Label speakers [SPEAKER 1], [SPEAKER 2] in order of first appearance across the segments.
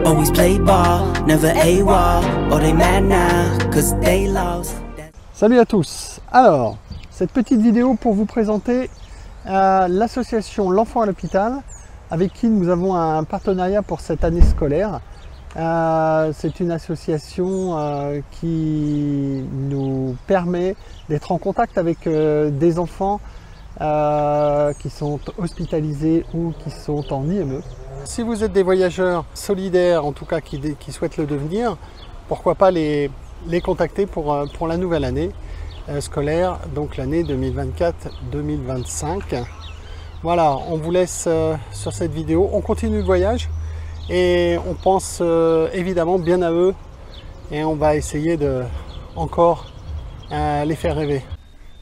[SPEAKER 1] Always play ball, never AWOL, or they mad now, cause they lost.
[SPEAKER 2] Salut à tous. Alors, cette petite vidéo pour vous présenter l'association L'Enfant à l'Hôpital, avec qui nous avons un partenariat pour cette année scolaire. C'est une association qui nous permet d'être en contact avec des enfants qui sont hospitalisés ou qui sont en IME. Si vous êtes des voyageurs solidaires, en tout cas qui souhaitent le devenir, pourquoi pas les contacter pour la nouvelle année scolaire, donc l'année 2024-2025. Voilà, on vous laisse sur cette vidéo. On continue le voyage et on pense évidemment bien à eux et on va essayer de encore les faire rêver.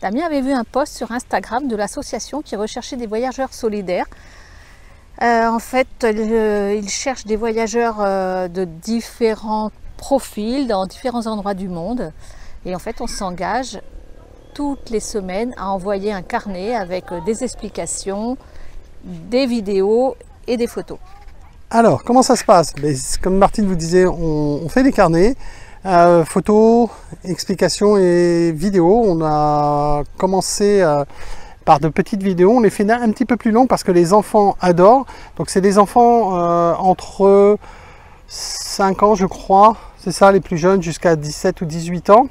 [SPEAKER 3] Damien avait vu un post sur Instagram de l'association qui recherchait des voyageurs solidaires. En fait, il cherche des voyageurs de différents profils dans différents endroits du monde. Et en fait, on s'engage toutes les semaines à envoyer un carnet avec des explications, des vidéos et des photos.
[SPEAKER 2] Alors, comment ça se passe? Comme Martine vous disait, on fait des carnets, photos, explications et vidéos. On a commencé par de petites vidéos. On les fait un petit peu plus longs parce que les enfants adorent. Donc, c'est des enfants entre 5 ans, je crois, c'est ça, les plus jeunes, jusqu'à 17 ou 18 ans.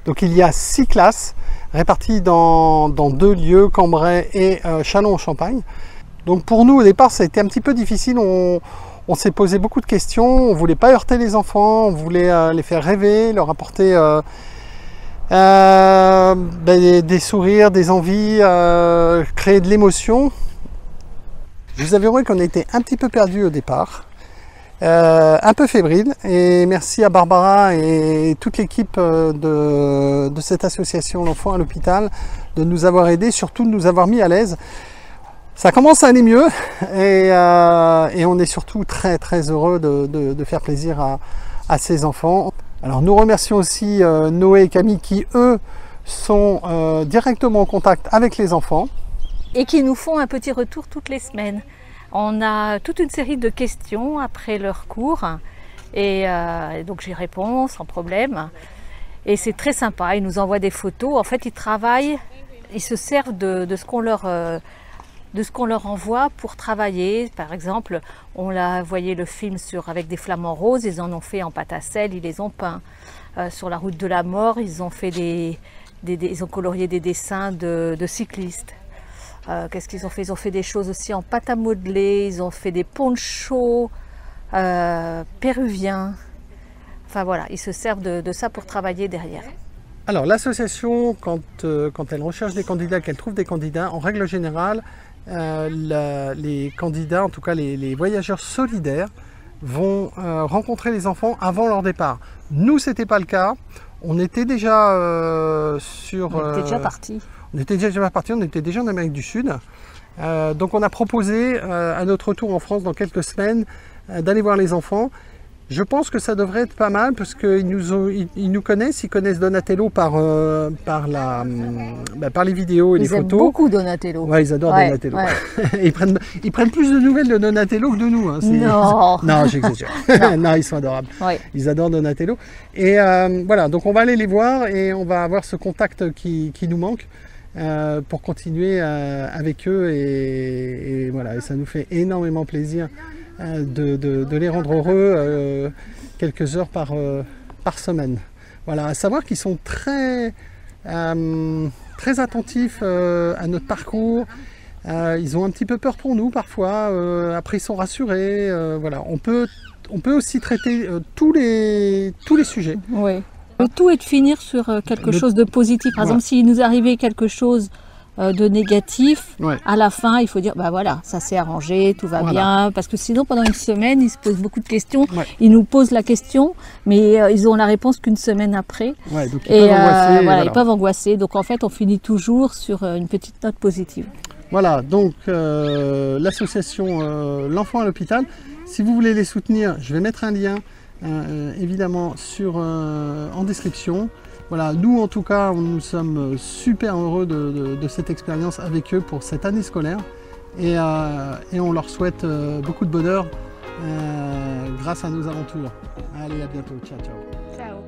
[SPEAKER 2] Donc il y a 6 classes réparties dans 2 lieux, Cambrai et Châlons-en-Champagne. Donc pour nous au départ ça a été un petit peu difficile, on s'est posé beaucoup de questions, on ne voulait pas heurter les enfants, on voulait les faire rêver, leur apporter des sourires, des envies, créer de l'émotion. Je vous avouerai qu'on était un petit peu perdus au départ. Un peu fébrile, et merci à Barbara et toute l'équipe de cette association L'Enfant à l'Hôpital de nous avoir aidés, surtout de nous avoir mis à l'aise. Ça commence à aller mieux et on est surtout très heureux de faire plaisir à ces enfants. Alors nous remercions aussi Noé et Camille qui eux sont directement en contact avec les enfants.
[SPEAKER 3] Et qui nous font un petit retour toutes les semaines. On a toute une série de questions après leur cours et donc j'y réponds sans problème. Et c'est très sympa, ils nous envoient des photos. En fait, ils travaillent, ils se servent de ce qu'on leur envoie pour travailler. Par exemple, on a envoyé le film avec des flamants roses, ils en ont fait en pâte à sel, ils les ont peints. Sur la route de la mort, ils ont fait ils ont colorié des dessins de cyclistes. Qu'est-ce qu'ils ont fait? Ils ont fait des choses aussi en pâte à modeler, ils ont fait des ponchos péruviens. Enfin voilà, ils se servent de ça pour travailler derrière.
[SPEAKER 2] Alors l'association, quand elle recherche des candidats, qu'elle trouve des candidats, en règle générale, les candidats, en tout cas les voyageurs solidaires, vont rencontrer les enfants avant leur départ. Nous, c'était pas le cas. On était déjà
[SPEAKER 3] On était déjà partis.
[SPEAKER 2] On était déjà partis, on était déjà en Amérique du Sud. Donc on a proposé à notre retour en France dans quelques semaines d'aller voir les enfants. Je pense que ça devrait être pas mal parce qu'ils nous connaissent, ils connaissent Donatello par les vidéos et les photos.
[SPEAKER 3] Ils aiment beaucoup Donatello.
[SPEAKER 2] Ouais, ils adorent Donatello. Ouais. ils prennent plus de nouvelles de Donatello que de nous. Hein.
[SPEAKER 3] Non,
[SPEAKER 2] non, j'exagère. Non, ils sont adorables. Ouais. Ils adorent Donatello. Et voilà, donc on va aller les voir et on va avoir ce contact qui nous manque. Pour continuer avec eux et voilà, et ça nous fait énormément plaisir de les rendre heureux quelques heures par semaine. Voilà, à savoir qu'ils sont très attentifs à notre parcours. Ils ont un petit peu peur pour nous parfois, après ils sont rassurés. Voilà, on peut aussi traiter tous les sujets.
[SPEAKER 3] Oui. Le tout est de finir sur quelque chose de positif. Par exemple, s'il nous arrivait quelque chose de négatif, à la fin, il faut dire, bah voilà, ça s'est arrangé, tout va bien. Parce que sinon, pendant une semaine, ils se posent beaucoup de questions. Ils nous posent la question, mais ils ont la réponse qu'une semaine après.
[SPEAKER 2] Donc ils peuvent angoisser.
[SPEAKER 3] Ils peuvent angoisser. Donc en fait, on finit toujours sur une petite note positive.
[SPEAKER 2] Voilà, donc l'association L'Enfant à l'Hôpital. Si vous voulez les soutenir, je vais mettre un lien évidemment en description. Voilà, nous en tout cas, nous sommes super heureux de cette expérience avec eux pour cette année scolaire et on leur souhaite beaucoup de bonheur grâce à nos aventures. Allez, à bientôt. Ciao, ciao.
[SPEAKER 3] Ciao.